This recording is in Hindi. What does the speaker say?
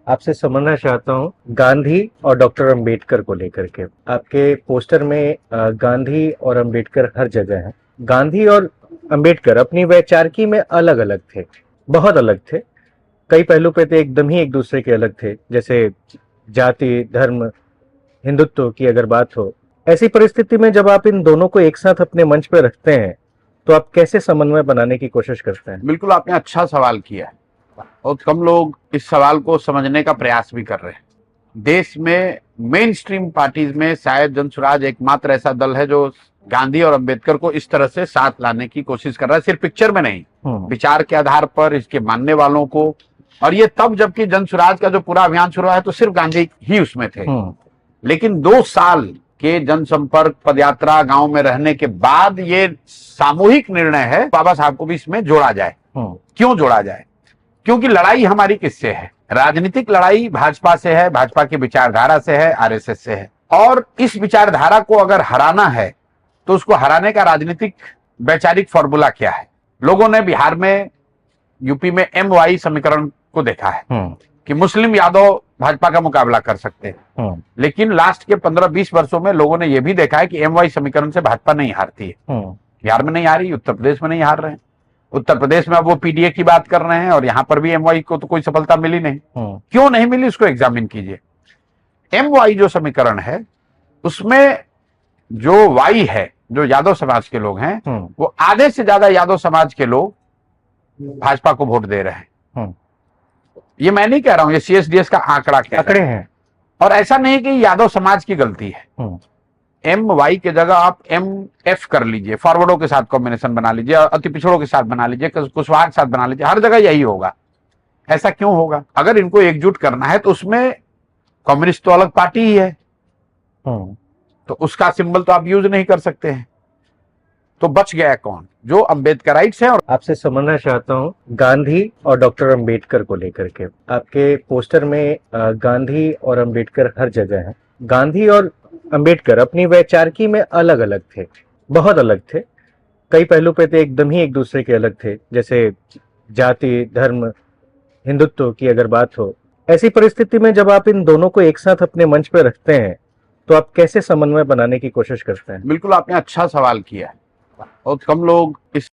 आपसे समझना चाहता हूँ गांधी और डॉक्टर अंबेडकर को लेकर के। आपके पोस्टर में गांधी और अंबेडकर हर जगह है। गांधी और अंबेडकर अपनी वैचारिकी में अलग अलग थे, बहुत अलग थे। कई पहलू पे तो एकदम ही एक दूसरे के अलग थे, जैसे जाति, धर्म, हिंदुत्व की अगर बात हो। ऐसी परिस्थिति में जब आप इन दोनों को एक साथ अपने मंच पे रखते हैं तो आप कैसे समन्वय बनाने की कोशिश करते हैं? बिल्कुल, आपने अच्छा सवाल किया है। बहुत कम लोग इस सवाल को समझने का प्रयास भी कर रहे हैं। देश में मेन स्ट्रीम पार्टीज में शायद जनसुराज एकमात्र ऐसा दल है जो गांधी और अंबेडकर को इस तरह से साथ लाने की कोशिश कर रहा है, सिर्फ पिक्चर में नहीं, विचार के आधार पर इसके मानने वालों को। और ये तब जबकि जनसुराज का जो पूरा अभियान शुरू हुआ है तो सिर्फ गांधी ही उसमें थे। लेकिन 2 साल के जनसंपर्क, पदयात्रा, गांव में रहने के बाद ये सामूहिक निर्णय है बाबा साहब को भी इसमें जोड़ा जाए। क्यों जोड़ा जाए? क्योंकि लड़ाई हमारी किससे है? राजनीतिक लड़ाई भाजपा से है, भाजपा की विचारधारा से है, आरएसएस से है। और इस विचारधारा को अगर हराना है तो उसको हराने का राजनीतिक वैचारिक फॉर्मूला क्या है? लोगों ने बिहार में, यूपी में MY समीकरण को देखा है कि मुस्लिम यादव भाजपा का मुकाबला कर सकते हैं। लेकिन लास्ट के 15-20 वर्षों में लोगों ने यह भी देखा है कि MY समीकरण से भाजपा नहीं हारती है। बिहार में नहीं हारी, उत्तर प्रदेश में नहीं हार रहे हैं। उत्तर प्रदेश में अब वो PDA की बात कर रहे हैं और यहां पर भी MY को तो कोई सफलता मिली नहीं। क्यों नहीं मिली, उसको एग्जामिन कीजिए। MY जो समीकरण है उसमें जो Y है, जो यादव समाज के लोग हैं, वो आधे से ज्यादा यादव समाज के लोग भाजपा को वोट दे रहे हैं। ये मैं नहीं कह रहा हूं, ये CSDS का आंकड़ा आंकड़े हैं। और ऐसा नहीं कि यादव समाज की गलती है। MY के जगह आप MF कर लीजिए, फॉरवर्डों के साथ कॉम्बिनेशन बना लीजिए, अति पिछड़ों के साथ बना लीजिए, कुशवाहा के साथ बना लीजिए, हर जगह यही होगा। ऐसा क्यों होगा? अगर इनको एकजुट करना है तो उसमें कम्युनिस्ट तो अलग पार्टी ही है, तो उसका सिंबल तो आप यूज नहीं कर सकते हैं। तो बच गया कौन? जो अम्बेडकराइट्स हैं। और आपसे समझना चाहता हूँ गांधी और डॉक्टर अंबेडकर को लेकर के। आपके पोस्टर में गांधी और अंबेडकर हर जगह है। गांधी और अंबेडकर अपनी वैचारिकी में अलग अलग थे, बहुत अलग थे। कई पहलू पे तो एकदम ही एक दूसरे के अलग थे, जैसे जाति, धर्म, हिंदुत्व की अगर बात हो। ऐसी परिस्थिति में जब आप इन दोनों को एक साथ अपने मंच पे रखते हैं तो आप कैसे समन्वय बनाने की कोशिश करते हैं? बिल्कुल, आपने अच्छा सवाल किया है। बहुत कम लोग इस